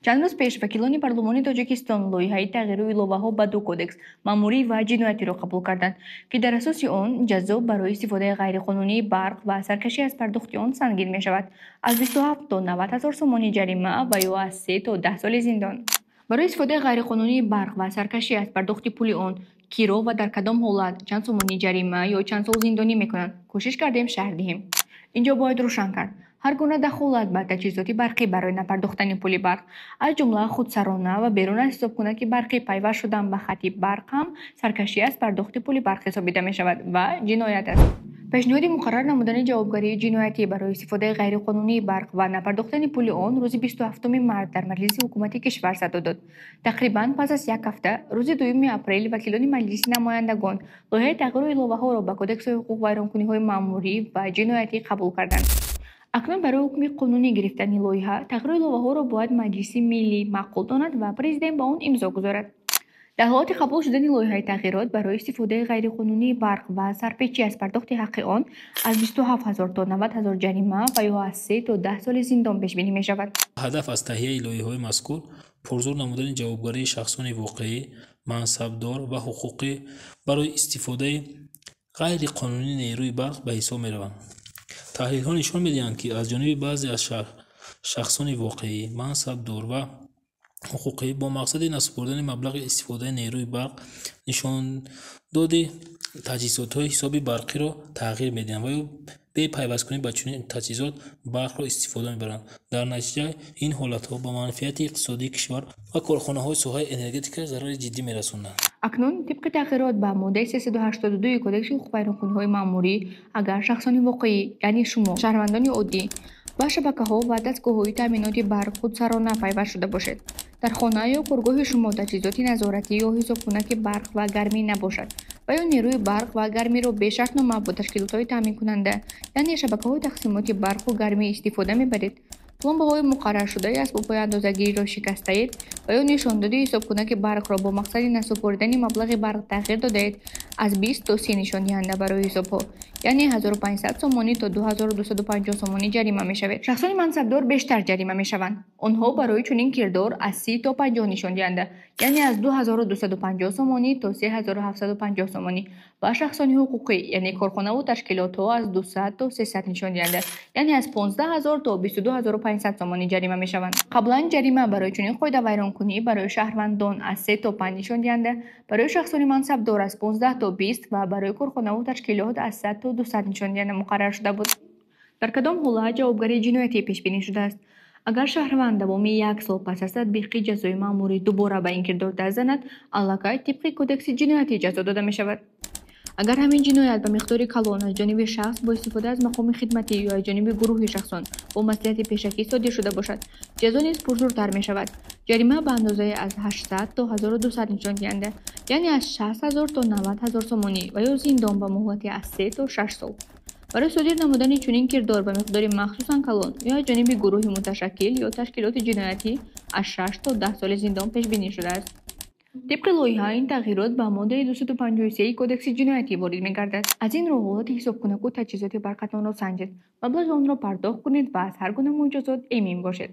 چند روز پیش وکیلان پارلمان تاجیکستان لایحه تغییر ایلوه‌ها به دو کدکس ماموری و جنایتی را قبول کردند که در اساس آن جزا برای استفاده غیرقانونی برق و سرکشی از پرداخت آن سنگین می شود از 27 تا 90 هزار سومانی جریمه و یا از 3 تا 10 سال زندان. برای استفاده غیرقانونی برق و سرکشی از پرداخت پول آن کی را و در کدام حالت چند سومانی جریمه یا چند سال زندانی میکنند کوشش کردیم شرح دهیم. اینجا باید روشن کرد هر گونه دخالت به تجهیزات برقی برای نپرداختن پول برق از جمله خودسرانه و بیرون از حسابخانه برقی پیوست شدن به خط برق هم سرکشی از پرداخت پول برق حسابیده می شود و جنایت است. پیشنهاد مقرر نمودن جوابگری جنایتی برای استفاده غیرقانونی برق و نپرداختن پول آن روز 27 مارس در مجلس حکومتی کشور صادر داد. تقریبا پس از یک هفته روز 2 اپریل وکیلان مجلس نمایندگان لایحه تغییر ایلوه‌ها را به کدکس حقوق ویرانکنی‌های مأموری و جنایتی قبول کردند. اکنون برای حکم قانونی گرفتن لایحه تغییر ایلوه‌ها را باید مجلس ملی معقول داند و پرزیدنت به آن امضا گذارد. در حالت قبول شدن لایحه تغییرات برای استفاده غیرقانونی برق و سرپیچی از پرداخت حق آن از 27,000 تا 90,000 جریمه و یا از 3 تا 10 سال زندان پیش بینی می شود. هدف از تهیه لایحه‌های مذکور پرزور نمودن جوابگری شخصان واقعی، منصبدار و حقوقی برای استفاده غیر قانونی نیروی برق به حساب می روند. تحلیل‌ها نشان می‌دهند که از جانب بعضی از شخصان واقعی، منصبدار و حقوقی با مقصد نسپردن مبلغ استفاده نیروی برق نشان داده تجهیزات‌های حساب برقی را تغییر می‌دهند و به پیوست کنی به چنین تجهیزات برق را استفاده می‌برند. در نتیجه این حالت‌ها به منفعت اقتصادی کشور و کارخانه‌های ساحه انرژتیک ضرر جدی می‌رسانند. اکنون طبق تغییرات به ماده 382 کدکس حقوق ویرانکنی‌های مأموری اگر شخصان واقعی یعنی شما شهروندان عادی با شبکه‌ها و دستگاه‌های تامینات برق خودسرانه پیوست شده باشد در خانه یا کارگاه شما تجهیزات نظارتی یا حسابخانه برق و گرمی نباشد و یا نیروی برق و گرمی را به شرطنامه با تشکیلات‌های تامین کننده یعنی شبکه‌های تقسیمات برق و گرمی استفاده می‌برید پلمبه‌های مقرر شده اسباب‌های اندازه‌گیری را شکستید و یا نشان داده حسابخانه برق را با مقصد نسپردن مبلغ برق تغییر دادید از 20 تا 30 نشان دهنده برای حساب‌ها یعنی 1500 سومانی تا 2250 سومانی جریمه می‌شود. شخصان منصبدار بیشتر جریمه می‌شوند. آنها برای چنین کردار از 30 تا 50 نشان دهنده یعنی از 2250 سومانی تا 3750 سومانی و شخصان حقوقی یعنی کارخانه و تشکیلات‌ها از 200 تا 300 نشان دهنده یعنی از 15000 تا 22500 سومانی جریمه می‌شوند. قبلا جریمه برای چنین قاعده ویرانکنی برای شهروندان از 3 تا 5 نشان دهنده برای شخصان منصبدار از 15 تا 20 و برای کارخانه و تشکیلات از 100 تا 200 نشان دهنده مقرر شده بود. در کدام حالت جوابگری جنایتی پیش بینی شده است؟ اگر شهروند دوام 1 سال پس از تطبیق جزای مأموری دوباره به این کردار دست زند علاقه طبق کدکس جنایتی جزا داده می شود. اگر همین جنایت به مقدار کلان از جانب شخص با استفاده از مقام خدمتی یا از جانب گروه شخصان با مصلحت پیشکی صادر شده باشد جزا نیز پرزورتر می شود. جریمه به اندازه از 800 تا 1200 نشان دهنده یعنی از 60000 تا 90000 سومانی و یا زندان به مهلت از 3 تا 6 سال. برای صادر نمودن چنین کردار به مقدار مخصوصا کلان یا از جانب گروه متشکل یا تشکیلات جنایتی از 6 تا 10 سال زندان پیش بینی شده است. طبق لایحه این تغییرات به ماده 253 کدکس جنایتی وارد می‌گردد. از این رو حالت حسابخانه و تجهیزات برقتان را سنجید، مبلغ آن را پرداخت کنید و از هر گونه مجازات ایمن باشید.